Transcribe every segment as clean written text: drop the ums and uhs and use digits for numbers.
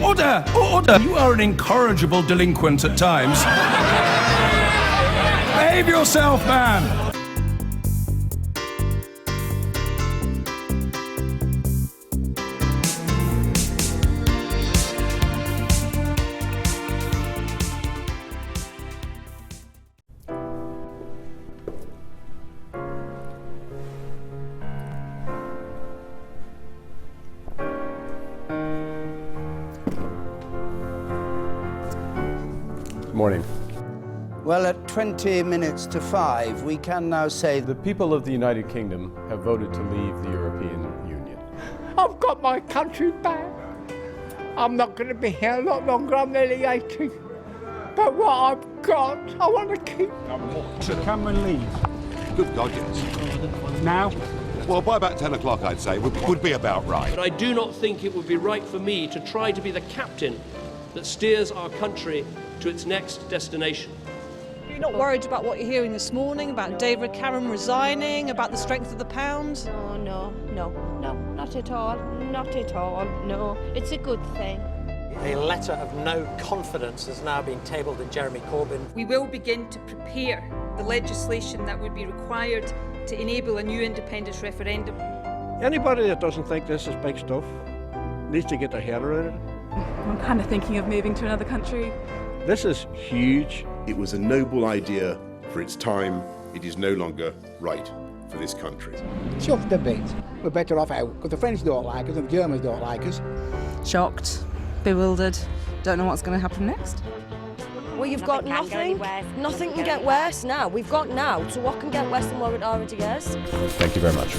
Order! Order! You are an incorrigible delinquent at times. Behave yourself, man! Morning. Well, at 20 minutes to 5, we can now say The people of the United Kingdom have voted to leave the European Union. I've got my country back. I'm not going to be here a lot longer, I'm nearly 80. But what I've got, I want to keep. So can we leave? Good God, yes. Now? Well, by about 10 o'clock, I'd say, would be about right. But I do not think it would be right for me to try to be the captain that steers our country to its next destination. You're not worried about what you're hearing this morning, about David Cameron resigning, about the strength of the pound? No, not at all, no. It's a good thing. A letter of no confidence has now been tabled in Jeremy Corbyn. We will begin to prepare the legislation that would be required to enable a new independence referendum. Anybody that doesn't think this is big stuff needs to get their head around it. I'm kind of thinking of moving to another country. This is huge. It was a noble idea for its time. It is no longer right for this country. Chuff the bit. We're better off out, because the French don't like us and the Germans don't like us. Shocked, bewildered, don't know what's going to happen next. Well, you've got nothing. Nothing can get worse now. We've got now, so what can get worse than what it already is? Thank you very much.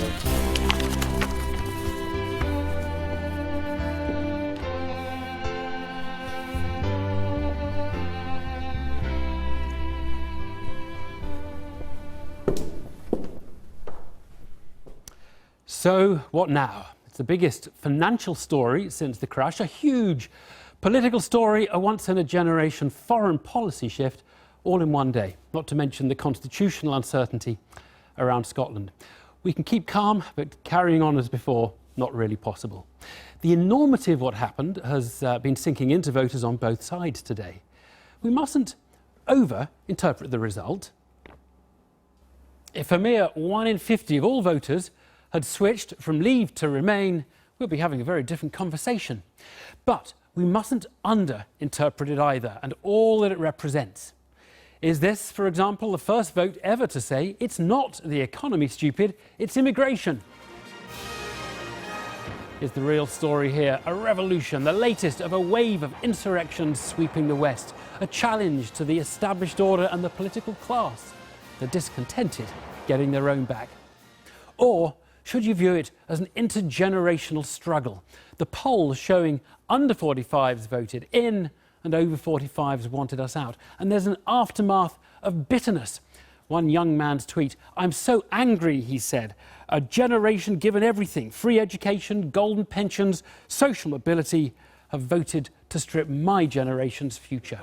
So, what now? It's the biggest financial story since the crash, a huge political story, a once-in-a-generation foreign policy shift, all in one day, not to mention the constitutional uncertainty around Scotland. We can keep calm, but carrying on as before, not really possible. The enormity of what happened has been sinking into voters on both sides today. We mustn't over-interpret the result. If a mere 1 in 50 of all voters had switched from Leave to Remain, we'll be having a very different conversation. But we mustn't under-interpret it either, and all that it represents. Is this, for example, the first vote ever to say it's not the economy, stupid, it's immigration? Is the real story here a revolution, the latest of a wave of insurrections sweeping the West, a challenge to the established order and the political class, the discontented getting their own back? Or should you view it as an intergenerational struggle? The polls showing under 45s voted in and over 45s wanted us out. And there's an aftermath of bitterness. One young man's tweet, "I'm so angry," he said. "A generation given everything, free education, golden pensions, social mobility, have voted to strip my generation's future."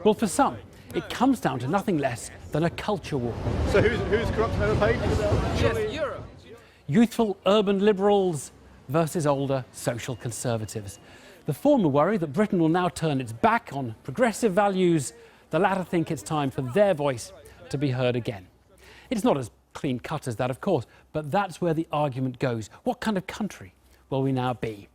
Well, for some, it comes down to nothing less than a culture war. So who's corrupt and overpaid? Yes, Europe. Youthful urban liberals versus older social conservatives. The former worry that Britain will now turn its back on progressive values. The latter think it's time for their voice to be heard again. It's not as clean cut as that, of course, but that's where the argument goes. What kind of country will we now be?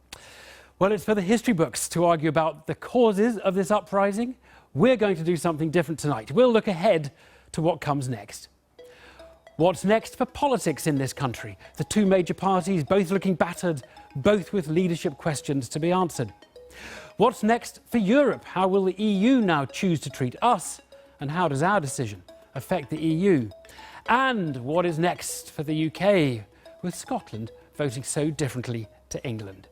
Well, it's for the history books to argue about the causes of this uprising. We're going to do something different tonight. We'll look ahead to what comes next. What's next for politics in this country? The two major parties both looking battered, both with leadership questions to be answered. What's next for Europe? How will the EU now choose to treat us? And how does our decision affect the EU? And what is next for the UK, with Scotland voting so differently to England?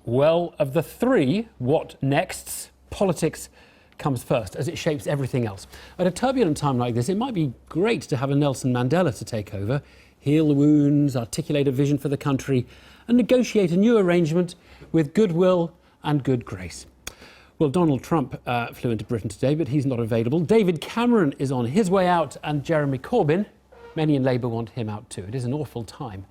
Well, of the three what nexts, politics comes first, as it shapes everything else. At a turbulent time like this, it might be great to have a Nelson Mandela to take over, heal the wounds, articulate a vision for the country, and negotiate a new arrangement with goodwill and good grace. Well, Donald Trump flew into Britain today, but he's not available. David Cameron is on his way out, and Jeremy Corbyn, many in Labour want him out too. It is an awful time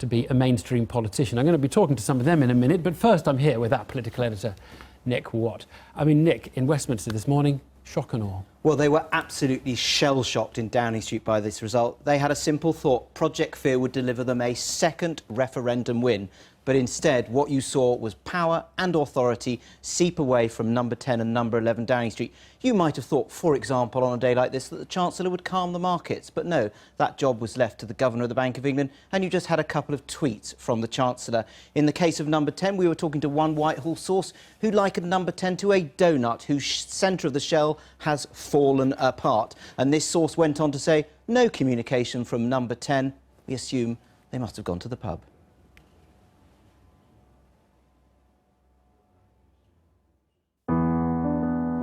to be a mainstream politician. I'm going to be talking to some of them in a minute, but first I'm here with our political editor, Nick Watt. I mean, Nick, in Westminster this morning, shock and awe. Well, they were absolutely shell-shocked in Downing Street by this result. They had a simple thought: Project Fear would deliver them a second referendum win. But instead, what you saw was power and authority seep away from number 10 and number 11 Downing Street. You might have thought, for example, on a day like this, that the Chancellor would calm the markets. But no, that job was left to the Governor of the Bank of England, and you just had a couple of tweets from the Chancellor. In the case of number 10, we were talking to one Whitehall source who likened number 10 to a donut whose centre of the shell has fallen apart. And this source went on to say, no communication from number 10. We assume they must have gone to the pub.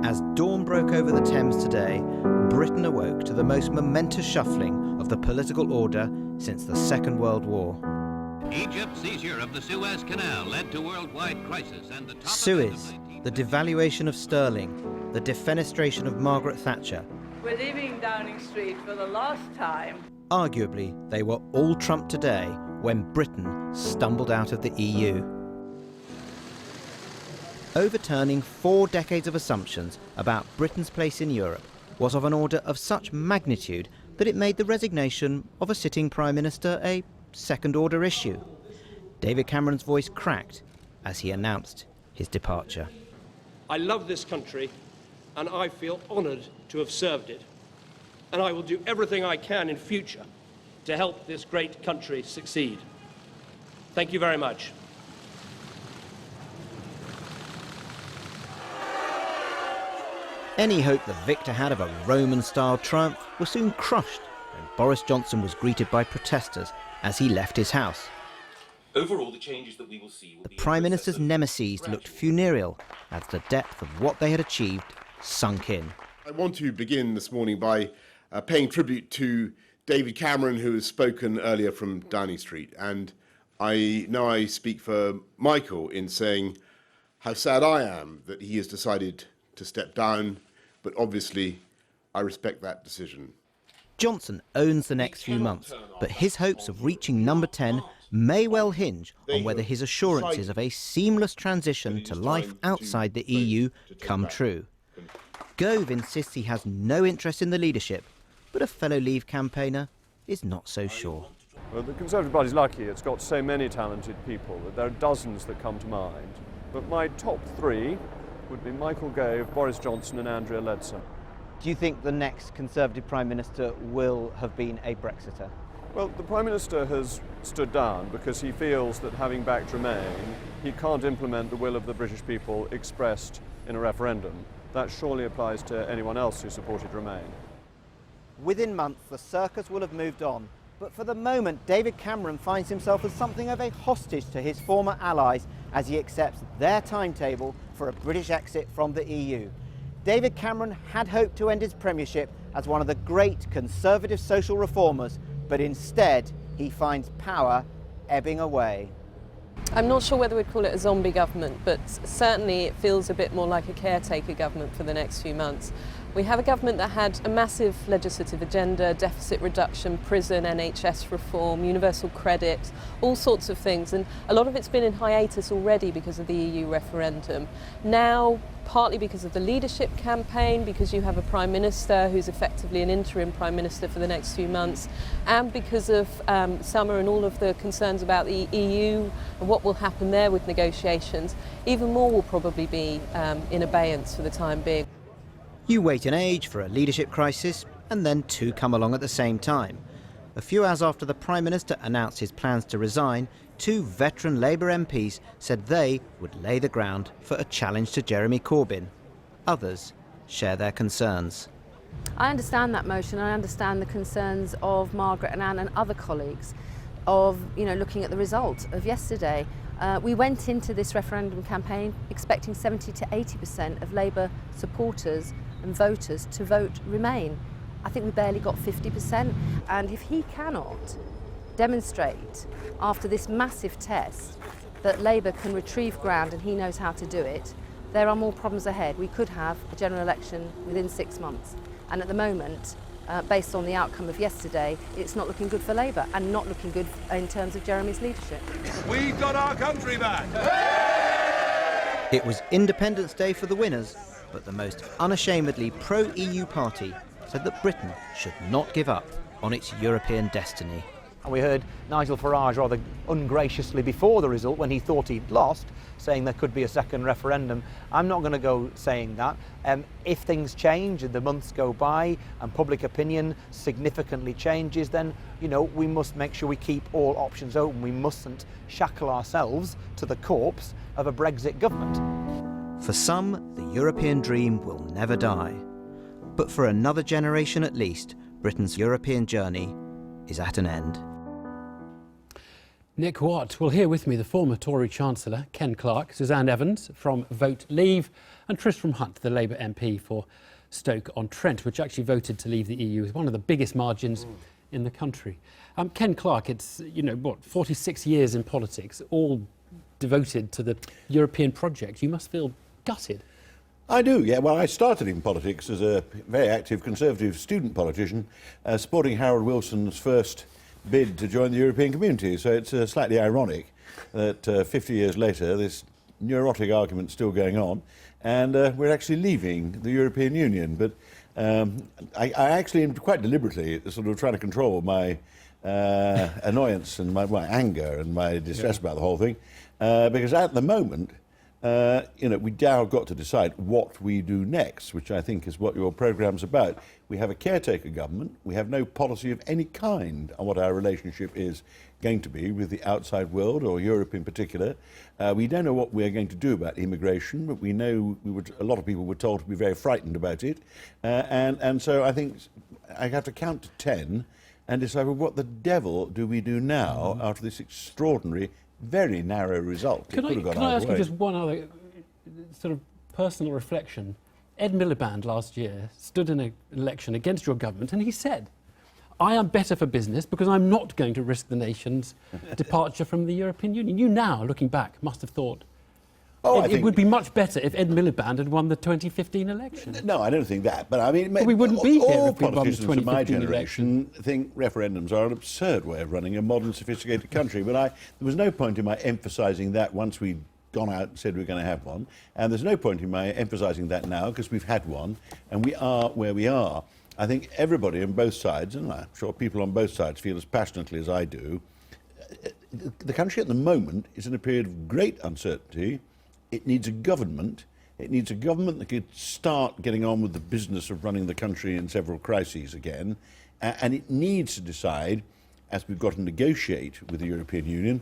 As dawn broke over the Thames today, Britain awoke to the most momentous shuffling of the political order since the Second World War. Egypt's seizure of the Suez Canal led to worldwide crisis and the top Suez, the devaluation of sterling, the defenestration of Margaret Thatcher. We're leaving Downing Street for the last time. Arguably, they were all trumped today when Britain stumbled out of the EU. Overturning 4 decades of assumptions about Britain's place in Europe was of an order of such magnitude that it made the resignation of a sitting Prime Minister a second-order issue. David Cameron's voice cracked as he announced his departure. I love this country and I feel honoured to have served it. And I will do everything I can in future to help this great country succeed. Thank you very much. Any hope the victor had of a Roman-style triumph was soon crushed when Boris Johnson was greeted by protesters as he left his house. Overall, the changes that we will see will The Prime Minister's nemesis looked funereal as the depth of what they had achieved sunk in. I want to begin this morning by paying tribute to David Cameron, who has spoken earlier from Downing Street. And I know I speak for Michael in saying how sad I am that he has decided to step down. But obviously, I respect that decision. Johnson owns the next few months, but his hopes of reaching number 10 may well hinge on whether his assurances of a seamless transition to life outside the EU come true. Gove insists he has no interest in the leadership, but a fellow Leave campaigner is not so sure. Well, the Conservative Party's lucky. It's got so many talented people that there are dozens that come to mind. But my top 3 would be Michael Gove, Boris Johnson and Andrea Leadsom. Do you think the next Conservative Prime Minister will have been a Brexiter? Well, the Prime Minister has stood down because he feels that having backed Remain, he can't implement the will of the British people expressed in a referendum. That surely applies to anyone else who supported Remain. Within months, the circus will have moved on. But for the moment, David Cameron finds himself as something of a hostage to his former allies as he accepts their timetable for a British exit from the EU. David Cameron had hoped to end his premiership as one of the great Conservative social reformers, but instead he finds power ebbing away. I'm not sure whether we'd call it a zombie government, but certainly it feels a bit more like a caretaker government for the next few months. We have a government that had a massive legislative agenda, deficit reduction, prison, NHS reform, universal credit, all sorts of things, and a lot of it's been in hiatus already because of the EU referendum. Now, partly because of the leadership campaign, because you have a Prime Minister who's effectively an interim Prime Minister for the next few months, and because of summer and all of the concerns about the EU and what will happen there with negotiations, even more will probably be in abeyance for the time being. You wait an age for a leadership crisis, and then 2 come along at the same time. A few hours after the Prime Minister announced his plans to resign, 2 veteran Labour MPs said they would lay the ground for a challenge to Jeremy Corbyn. Others share their concerns. I understand that motion. I understand the concerns of Margaret and Anne and other colleagues of, looking at the result of yesterday. We went into this referendum campaign expecting 70 to 80% of Labour supporters and voters to vote Remain. I think we barely got 50%, and if he cannot demonstrate after this massive test that Labour can retrieve ground and he knows how to do it, there are more problems ahead. We could have a general election within 6 months, and at the moment based on the outcome of yesterday, it's not looking good for Labour and not looking good in terms of Jeremy's leadership. We've got our country back! It was Independence Day for the winners, but the most unashamedly pro-EU party said that Britain should not give up on its European destiny. And we heard Nigel Farage rather ungraciously before the result, when he thought he'd lost, saying there could be a second referendum. I'm not going to go saying that. If things change and the months go by and public opinion significantly changes, then, you know, we must make sure we keep all options open. We mustn't shackle ourselves to the corpse of a Brexit government. For some, the European dream will never die. But for another generation at least, Britain's European journey is at an end. Nick Watt. Well, here with me the former Tory Chancellor, Ken Clarke, Suzanne Evans from Vote Leave, and Tristram Hunt, the Labour MP for Stoke-on-Trent, which actually voted to leave the EU with one of the biggest margins in the country. Ken Clarke, it's, 46 years in politics, all devoted to the European project. You must feel gutted. I do, yeah. Well, I started in politics as a very active Conservative student politician, supporting Harold Wilson's first bid to join the European community. So it's slightly ironic that 50 years later this neurotic argument's still going on, and we're actually leaving the European Union. But I actually am quite deliberately sort of trying to control my annoyance and my anger and my distress about the whole thing, because at the moment, we now got to decide what we do next, which I think is what your programme's about. We have a caretaker government. We have no policy of any kind on what our relationship is going to be with the outside world, or Europe in particular. We don't know what we're going to do about immigration, but we know a lot of people were told to be very frightened about it. And so I think I have to count to 10 and decide, well, what the devil do we do now after this extraordinary, very narrow result? Can I ask you just one other sort of personal reflection? Ed Miliband last year stood in an election against your government and he said, I am better for business because I'm not going to risk the nation's departure from the European Union. You now, looking back, must have thought it would be much better if Ed Miliband had won the 2015 election. No, I don't think that. But I mean, we wouldn't be here all if we won the politicians 2015 of my generation election. think referendums are an absurd way of running a modern, sophisticated country. But there was no point in my emphasising that once we'd gone out and said we're going to have one. And there's no point in my emphasising that now, because we've had one and we are where we are. I think everybody on both sides, and I'm sure people on both sides feel as passionately as I do, the country at the moment is in a period of great uncertainty. It needs a government. It needs a government that could start getting on with the business of running the country in several crises again. And it needs to decide, as we've got to negotiate with the European Union,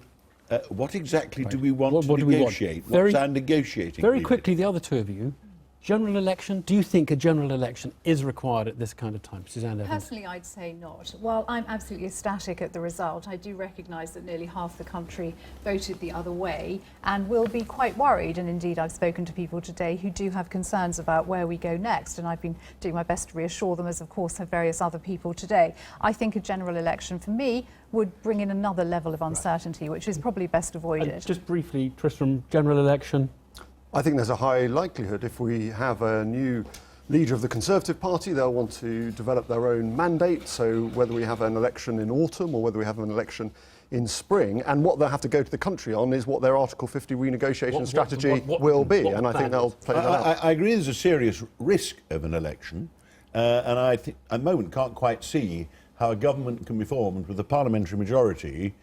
what exactly do we want to negotiate? What's our negotiating? Very quickly, the other two of you. General election, do you think a general election is required at this kind of time? Suzanne Evans. Personally, I'd say not. While I'm absolutely ecstatic at the result, I do recognise that nearly half the country voted the other way and will be quite worried. And indeed, I've spoken to people today who do have concerns about where we go next. And I've been doing my best to reassure them, as of course have various other people today. I think a general election, for me, would bring in another level of uncertainty, which is probably best avoided. And just briefly, Tristram, general election. I think there's a high likelihood if we have a new leader of the Conservative Party, they'll want to develop their own mandate. So whether we have an election in autumn or whether we have an election in spring, and what they'll have to go to the country on is what their Article 50 renegotiation strategy will be. And I think they'll play that out. I agree there's a serious risk of an election, and I think at the moment can't quite see how a government can be formed with a parliamentary majority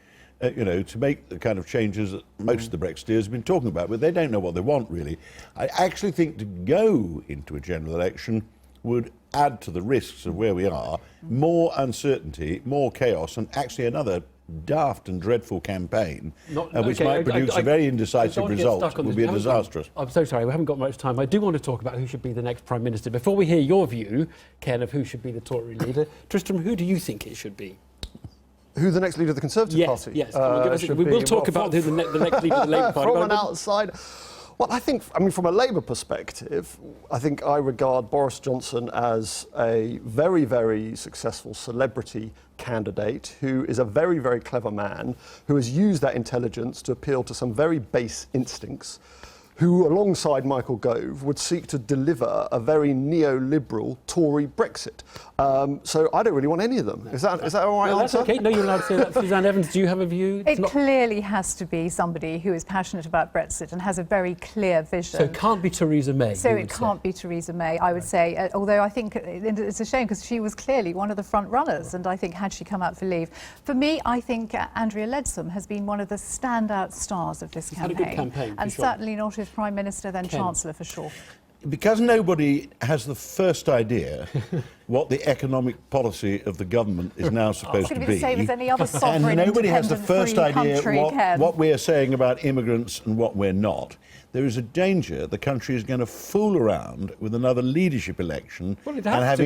to make the kind of changes that most of the Brexiteers have been talking about, but they don't know what they want, really. I actually think to go into a general election would add to the risks of where we are, more uncertainty, more chaos, and actually another daft and dreadful campaign, which might produce a very indecisive result, would be disastrous. I'm so sorry, we haven't got much time. I do want to talk about who should be the next Prime Minister. Before we hear your view, Ken, of who should be the Tory leader, Tristram, who do you think it should be? Who the next leader of the Conservative Party? Yes, we will talk about who the next leader of the Labour Party. From an outside, well, I mean, from a Labour perspective, I think I regard Boris Johnson as a very, very successful celebrity candidate who is a very, very clever man who has used that intelligence to appeal to some very base instincts, who, alongside Michael Gove, would seek to deliver a very neoliberal Tory Brexit. So I don't really want any of them. Is that all right? No, that's okay. No, you're allowed to say that. Suzanne Evans, do you have a view? It clearly has to be somebody who is passionate about Brexit and has a very clear vision. So it can't be Theresa May. So it can't be Theresa May, I would say, although I think it's a shame because she was clearly one of the front runners, and I think had she come out for leave. For me, I think Andrea Leadsom has been one of the standout stars of this campaign. Had a good campaign, and certainly not as Prime Minister, then Chancellor for sure. Because nobody has the first idea what the economic policy of the government is now supposed to be. It's going to be the same as any other sovereign, and nobody has the first idea country, what we're saying about immigrants and what we're not. There is a danger the country is going to fool around with another leadership election. Well, it has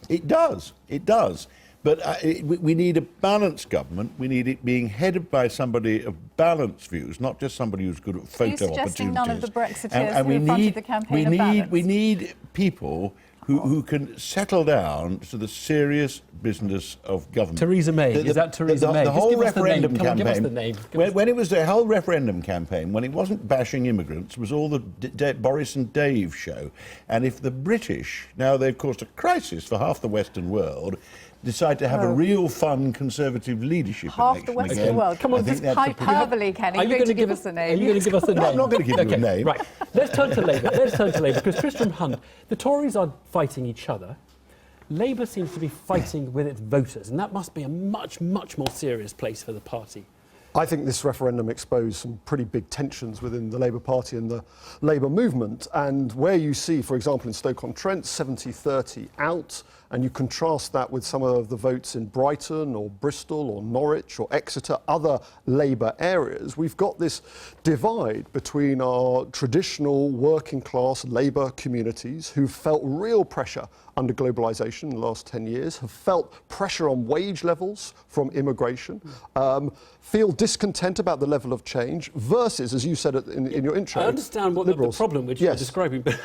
it does. But we need a balanced government. We need it being headed by somebody of balanced views, not just somebody who's good at photo opportunities. Are you suggesting none of the Brexiteers who fronted the campaign are balanced? We need people who can settle down to the serious business of government. Theresa May. Is that Theresa May? The whole referendum Come on, campaign. give us the name. When it was the whole referendum campaign, when it wasn't bashing immigrants, it was all the Boris and Dave show. And if the British, now they've caused a crisis for half the Western world, decide to have a real fun Conservative leadership half election the Western again, world. Come on, just hyperbole, Kenny. Are you going to give us a name? Are you going to give us a name? No, I'm not going to give you a name. Right. Let's turn to Labour. Because Tristram Hunt, the Tories are fighting each other. Labour seems to be fighting with its voters, and that must be a much, much more serious place for the party. I think this referendum exposed some pretty big tensions within the Labour Party and the Labour movement. And where you see, for example, in Stoke-on-Trent, 70-30 out, and you contrast that with some of the votes in Brighton or Bristol or Norwich or Exeter, other Labour areas, we've got this divide between our traditional working class Labour communities who felt real pressure under globalisation in the last 10 years, have felt pressure on wage levels from immigration, feel discontent about the level of change, versus, as you said in your intro, I understand what the problem which you're describing, but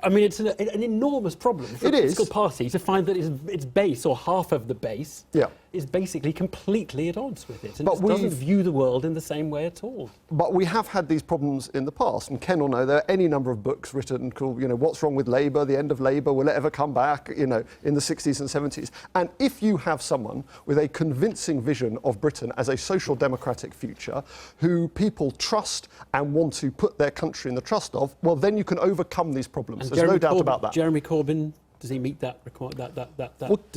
I mean, it's an enormous problem for a political party to find that its base, or half of the base, is basically completely at odds with it, and it doesn't view the world in the same way at all. But we have had these problems in the past, and Ken will know there are any number of books written called, What's Wrong with Labour, The End of Labour, Will It Ever Come Back, in the 60s and 70s. And if you have someone with a convincing vision of Britain as a social democratic future, who people trust and want to put their country in the trust of, well, then you can overcome these problems. There's no doubt about that. Jeremy Corbyn, does he meet that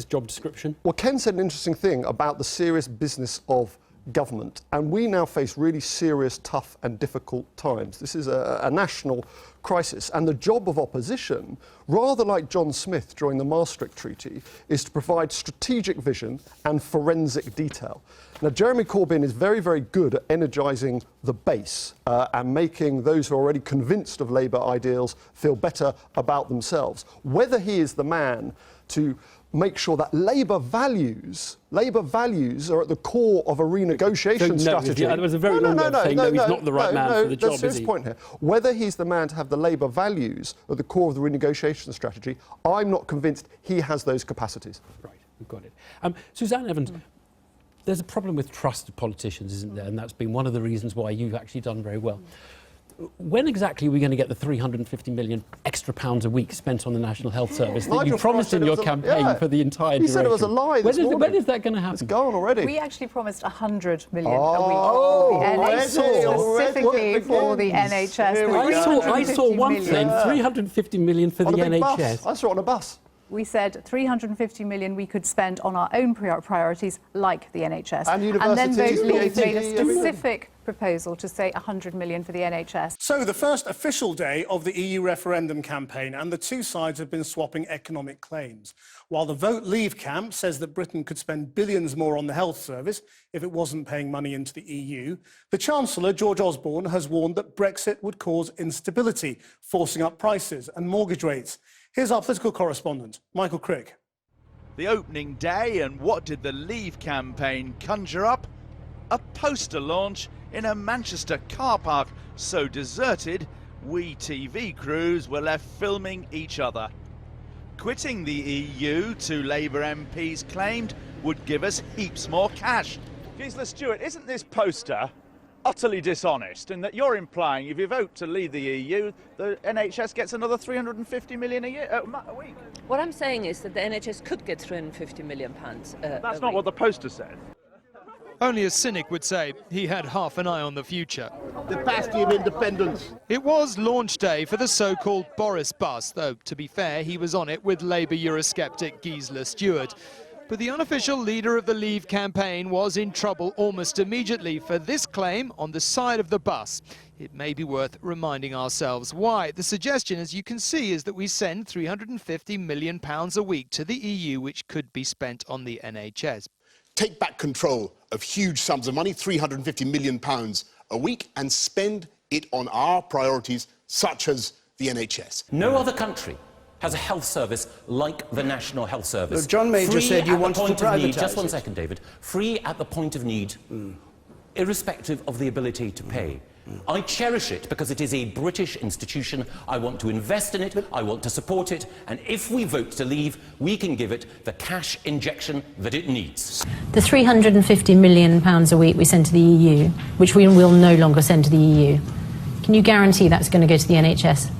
job description? Well, Ken said an interesting thing about the serious business of government, and we now face really serious, tough and difficult times. This is a national crisis, and the job of opposition, rather like John Smith during the Maastricht Treaty, is to provide strategic vision and forensic detail. Now, Jeremy Corbyn is very, very good at energising the base and making those who are already convinced of Labour ideals feel better about themselves. Whether he is the man to make sure that Labour values are at the core of a renegotiation strategy. There was a very long way of saying he's not the right man for the job, is he? Point here. Whether he's the man to have the Labour values at the core of the renegotiation strategy, I'm not convinced he has those capacities. Right, we've got it. Suzanne Evans, there's a problem with trust of politicians, isn't there? And that's been one of the reasons why you've actually done very well. When exactly are we going to get the 350 million extra pounds a week spent on the National Health Service that you promised in your campaign for the entire duration? He said it was a lie this morning. When is that going to happen? It's gone already. We actually promised 100 million a week for the NHS, specifically for the NHS. I saw one thing, 350 million for the NHS. I saw it on a bus. We said 350 million we could spend on our own priorities, like the NHS. And then those leaders made a specific proposal to say 100 million for the NHS. So the first official day of the EU referendum campaign, and the two sides have been swapping economic claims. While the Vote Leave camp says that Britain could spend billions more on the health service if it wasn't paying money into the EU, the Chancellor, George Osborne, has warned that Brexit would cause instability, forcing up prices and mortgage rates. Here's our political correspondent, Michael Crick. The opening day, and what did the Leave campaign conjure up? A poster launch in a Manchester car park so deserted, we TV crews were left filming each other. Quitting the EU, two Labour MPs claimed, would give us heaps more cash. Gisela Stewart, isn't this poster utterly dishonest, and that you're implying if you vote to leave the EU, the NHS gets another 350 million a week. What I'm saying is that the NHS could get £350 million. That's not what the poster said. Only a cynic would say he had half an eye on the future. The bastion of independence. It was launch day for the so-called Boris bus, though, to be fair, he was on it with Labour Eurosceptic Gisela Stewart. But the unofficial leader of the Leave campaign was in trouble almost immediately for this claim on the side of the bus. It may be worth reminding ourselves why. The suggestion, as you can see, is that we send £350 million a week to the EU, which could be spent on the NHS. Take back control of huge sums of money, £350 million a week, and spend it on our priorities, such as the NHS. No other country has a health service like the National Health Service. Look, John Major said you wanted to privatise Just one it. second, David. Free at the point of need, irrespective of the ability to pay. I cherish it because it is a British institution. I want to invest in it, I want to support it, and if we vote to leave, we can give it the cash injection that it needs. The £350 million a week we send to the EU, which we will no longer send to the EU, can you guarantee that's going to go to the NHS?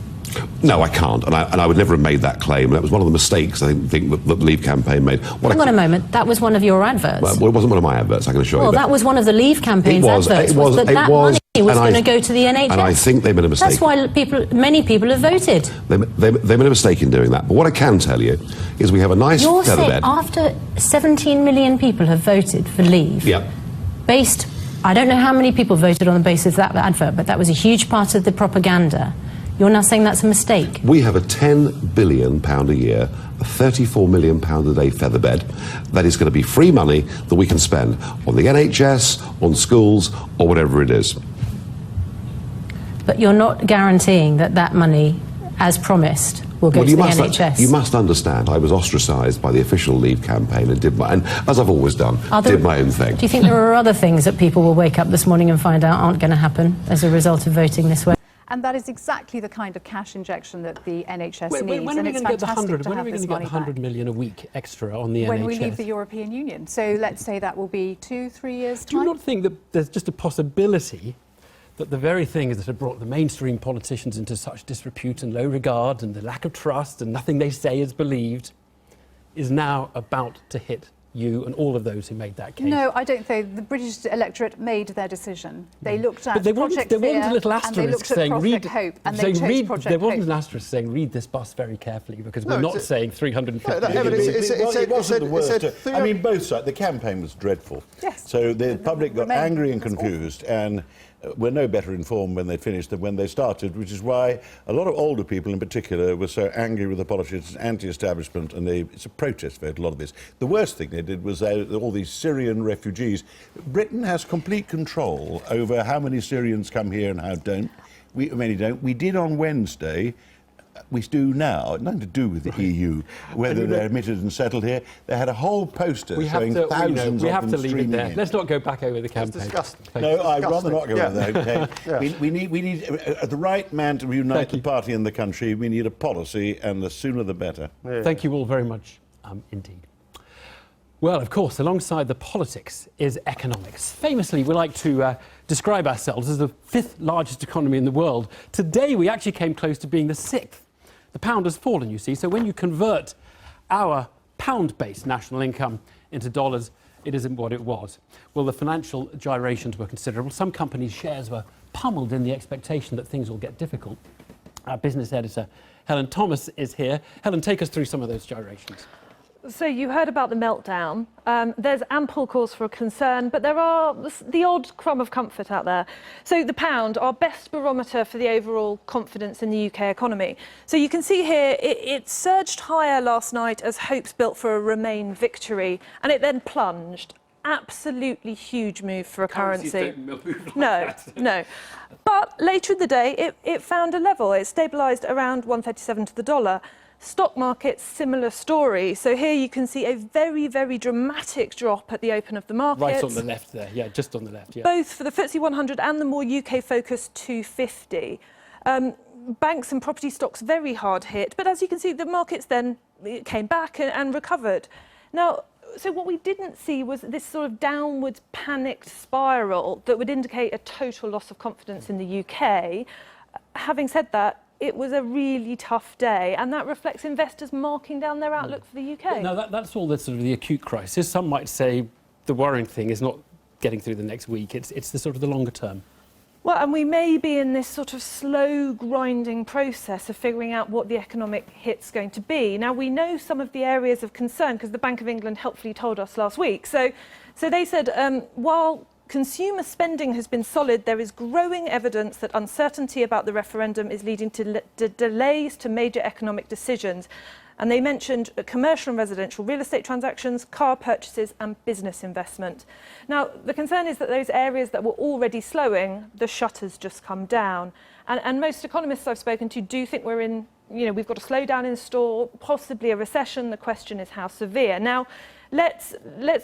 No, I can't, and I would never have made that claim. That was one of the mistakes I think that the Leave campaign made. Hang on a moment, that was one of your adverts. Well, it wasn't one of my adverts, I can assure you. Well, that was one of the Leave campaign's adverts, that money was going to go to the NHS. And I think they made a mistake. That's why many people have voted. They made a mistake in doing that. But what I can tell you is we have a nice You're feather saying bed. after 17 million people have voted for Leave, Yeah. based, I don't know how many people voted on the basis of that advert, but that was a huge part of the propaganda. You're now saying that's a mistake? We have a £10 billion a year, a £34 million a day featherbed that is going to be free money that we can spend on the NHS, on schools, or whatever it is. But you're not guaranteeing that that money, as promised, will go to the NHS? You must understand, I was ostracised by the official Leave campaign and and as I've always done, did my own thing. Do you think there are other things that people will wake up this morning and find out aren't going to happen as a result of voting this way? And that is exactly the kind of cash injection that the NHS needs. When are we going to get the 100 million a week extra on the NHS? When we leave the European Union. So let's say that will be 2-3 years' time. Do you not think that there's just a possibility that the very things that have brought the mainstream politicians into such disrepute and low regard and the lack of trust and nothing they say is believed is now about to hit you and all of those who made that case? No, I don't think. The British electorate made their decision. They looked at there Project wasn't Fear a little and they asterisk looked at saying Project Hope, and they chose Project there wasn't Hope. an asterisk saying read this bus very carefully because No, we're not saying 350 It wasn't the worst. I mean, both sides. The campaign was dreadful. Yes. So the public got angry and confused, and were no better informed when they finished than when they started, which is why a lot of older people in particular were so angry with the politicians, anti-establishment, and it's a protest vote, a lot of this. The worst thing they did was all these Syrian refugees. Britain has complete control over how many Syrians come here and how many don't. We did on Wednesday. We do now, nothing to do with the EU, whether they're admitted and settled here. They had a whole poster showing thousands we of have them to leave it streaming there. in. Let's not go back over the campaign. No, I'd rather not go over that. Okay? Yeah. We need the right man to reunite the party and the country. We need a policy, and the sooner the better. Thank you all very much indeed. Well, of course, alongside the politics is economics. Famously, we like to describe ourselves as the 5th largest economy in the world. Today, we actually came close to being the 6th. The pound has fallen, you see, so when you convert our pound-based national income into dollars, it isn't what it was. Well, the financial gyrations were considerable. Some companies' shares were pummeled in the expectation that things will get difficult. Our business editor, Helen Thomas, is here. Helen, take us through some of those gyrations. So you heard about the meltdown. There's ample cause for concern, but there are the odd crumb of comfort out there. So the pound, our best barometer for the overall confidence in the UK economy. So you can see here, it surged higher last night as hopes built for a Remain victory, and it then plunged. Absolutely huge move for a currency. No. But later in the day, it found a level. It stabilised around 137 to the dollar. Stock markets, similar story. So here you can see a very, very dramatic drop at the open of the market. Right on the left there, yeah, just on the left, yeah. Both for the FTSE 100 and the more UK-focused 250. Banks and property stocks very hard hit, but as you can see, the markets then came back and recovered. Now, So what we didn't see was this sort of downward panicked spiral that would indicate a total loss of confidence in the UK. Having said that, it was a really tough day, and that reflects investors marking down their outlook for the UK. No, that's all the sort of the acute crisis. Some might say the worrying thing is not getting through the next week, it's the sort of the longer term. Well, and we may be in this sort of slow grinding process of figuring out what the economic hit's going to be. Now, we know some of the areas of concern because the Bank of England helpfully told us last week. So they said, while consumer spending has been solid, there is growing evidence that uncertainty about the referendum is leading to delays to major economic decisions. And they mentioned commercial and residential real estate transactions, car purchases and business investment. Now, the concern is that those areas that were already slowing, the shutters just come down. And most economists I've spoken to do think we're in, we've got a slowdown in store, possibly a recession. The question is how severe. Now, let's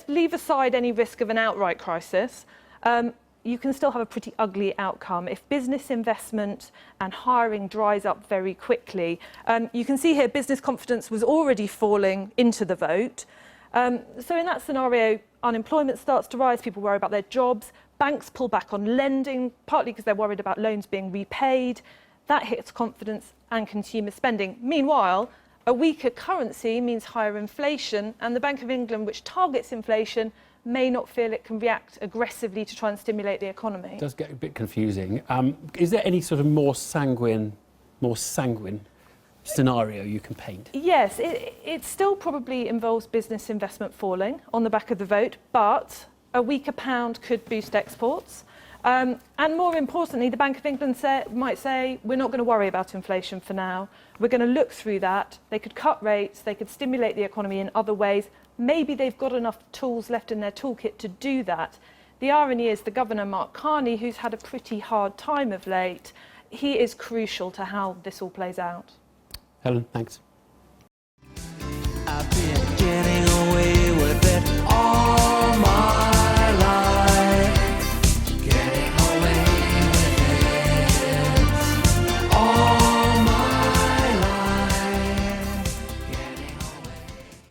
leave aside any risk of an outright crisis. You can still have a pretty ugly outcome if business investment and hiring dries up very quickly. You can see here business confidence was already falling into the vote. So in that scenario, unemployment starts to rise, people worry about their jobs, banks pull back on lending, partly because they're worried about loans being repaid. That hits confidence and consumer spending. Meanwhile, a weaker currency means higher inflation, and the Bank of England, which targets inflation, may not feel it can react aggressively to try and stimulate the economy. It does get a bit confusing. Is there any sort of more sanguine scenario you can paint? Yes, it still probably involves business investment falling on the back of the vote, but a weaker pound could boost exports. And more importantly, the Bank of England might say, we're not going to worry about inflation for now. We're going to look through that. They could cut rates, they could stimulate the economy in other ways. Maybe they've got enough tools left in their toolkit to do that. The irony is the Governor, Mark Carney, who's had a pretty hard time of late, he is crucial to how this all plays out. Helen, thanks.